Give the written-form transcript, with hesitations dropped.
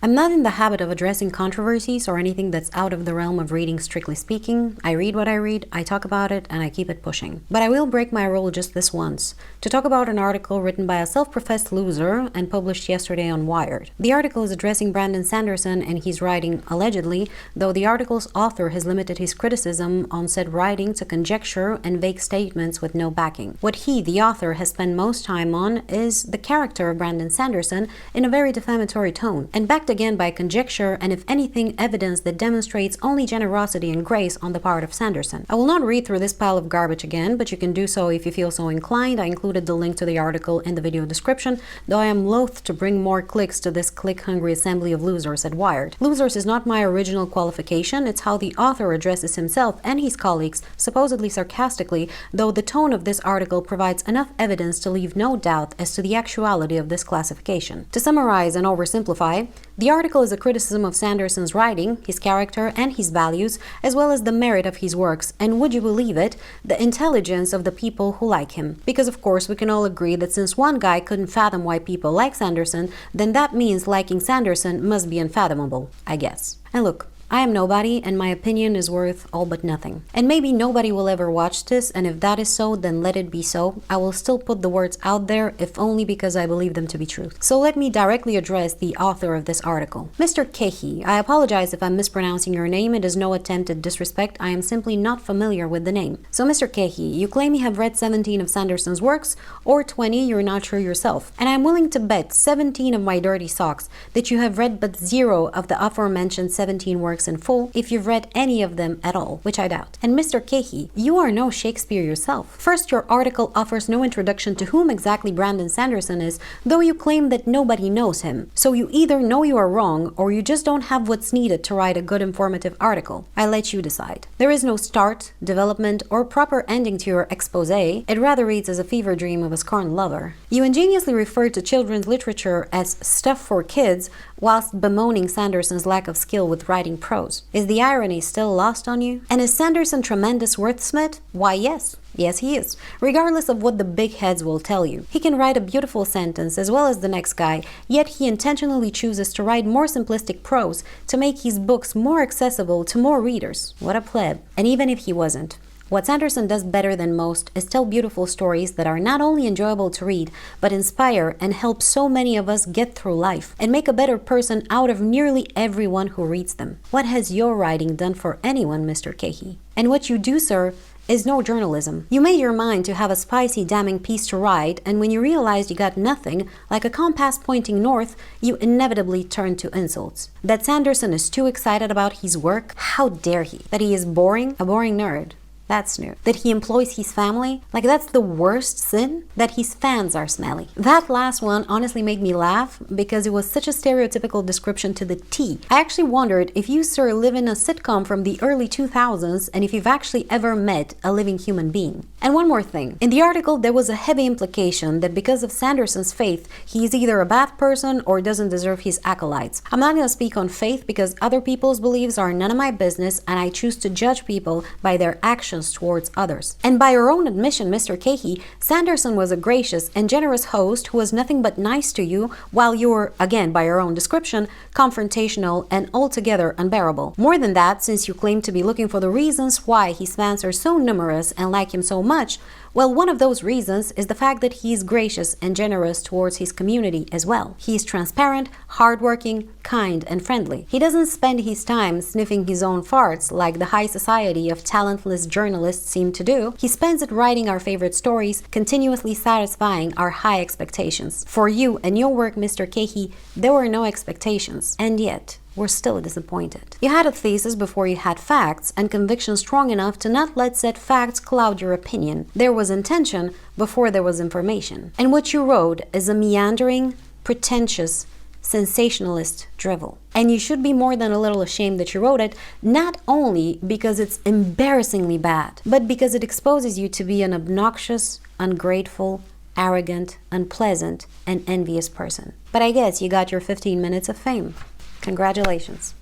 I'm not in the habit of addressing controversies or anything that's out of the realm of reading, strictly speaking. I read what I read, I talk about it, and I keep it pushing. But I will break my rule just this once, to talk about an article written by a self-professed loser and published yesterday on Wired. The article is addressing Brandon Sanderson, and he's writing, allegedly, though the article's author has limited his criticism on said writing to conjecture and vague statements with no backing. What he, the author, has spent most time on is the character of Brandon Sanderson in a very defamatory tone, and backed again by conjecture and, if anything, evidence that demonstrates only generosity and grace on the part of Sanderson. I will not read through this pile of garbage again, but you can do so if you feel so inclined. I included the link to the article in the video description, though I am loath to bring more clicks to this click-hungry assembly of losers at Wired. Losers is not my original qualification, it's how the author addresses himself and his colleagues, supposedly sarcastically, though the tone of this article provides enough evidence to leave no doubt as to the actuality of this classification. To summarize and oversimplify, the article is a criticism of Sanderson's writing, his character, and his values, as well as the merit of his works, and would you believe it, the intelligence of the people who like him. Because of course we can all agree that since one guy couldn't fathom why people like Sanderson, then that means liking Sanderson must be unfathomable, I guess. And look, I am nobody, and my opinion is worth all but nothing. And maybe nobody will ever watch this, and if that is so, then let it be so. I will still put the words out there, if only because I believe them to be truth. So let me directly address the author of this article. Mr. Kehi, I apologize if I'm mispronouncing your name. It is no attempt at disrespect. I am simply not familiar with the name. So Mr. Kehi, you claim you have read 17 of Sanderson's works, or 20, you're not sure yourself. And I'm willing to bet 17 of my dirty socks that you have read but 0 of the aforementioned 17 works in full, if you've read any of them at all, which I doubt. And Mr. Kehi, you are no Shakespeare yourself. First, your article offers no introduction to whom exactly Brandon Sanderson is, though you claim that nobody knows him. So you either know you are wrong, or you just don't have what's needed to write a good informative article. I let you decide. There is no start, development, or proper ending to your expose. It rather reads as a fever dream of a scorned lover. You ingeniously refer to children's literature as stuff for kids, whilst bemoaning Sanderson's lack of skill with writing prose. Is the irony still lost on you? And is Sanderson tremendous wordsmith? Why, yes. Yes, he is, regardless of what the big heads will tell you. He can write a beautiful sentence as well as the next guy, yet he intentionally chooses to write more simplistic prose to make his books more accessible to more readers. What a pleb. And even if he wasn't, what Sanderson does better than most is tell beautiful stories that are not only enjoyable to read, but inspire and help so many of us get through life and make a better person out of nearly everyone who reads them. What has your writing done for anyone, Mr. Kehi? And what you do, sir, is no journalism. You made your mind to have a spicy, damning piece to write, and when you realized you got nothing, like a compass pointing north, you inevitably turned to insults. That Sanderson is too excited about his work? How dare he? That he is boring? A boring nerd. That's new. That he employs his family? Like that's the worst sin? That his fans are smelly. That last one honestly made me laugh because it was such a stereotypical description to the T. I actually wondered if you, sir, live in a sitcom from the early 2000s and if you've actually ever met a living human being. And one more thing. In the article, there was a heavy implication that because of Sanderson's faith, he is either a bad person or doesn't deserve his acolytes. I'm not going to speak on faith because other people's beliefs are none of my business and I choose to judge people by their actions towards others. And by your own admission, Mr. Kehi, Sanderson was a gracious and generous host who was nothing but nice to you, while you were, again by your own description, confrontational and altogether unbearable. More than that, since you claim to be looking for the reasons why his fans are so numerous and like him so much, well, one of those reasons is the fact that he is gracious and generous towards his community as well. He is transparent, hardworking, kind, and friendly. He doesn't spend his time sniffing his own farts like the high society of talentless journalists seem to do. He spends it writing our favorite stories, continuously satisfying our high expectations. For you and your work, Mr. Kehi, there were no expectations, and yet we're still disappointed. You had a thesis before you had facts, and conviction strong enough to not let said facts cloud your opinion. There was intention before there was information. And what you wrote is a meandering, pretentious, sensationalist drivel. And you should be more than a little ashamed that you wrote it, not only because it's embarrassingly bad, but because it exposes you to be an obnoxious, ungrateful, arrogant, unpleasant, and envious person. But I guess you got your 15 minutes of fame. Congratulations.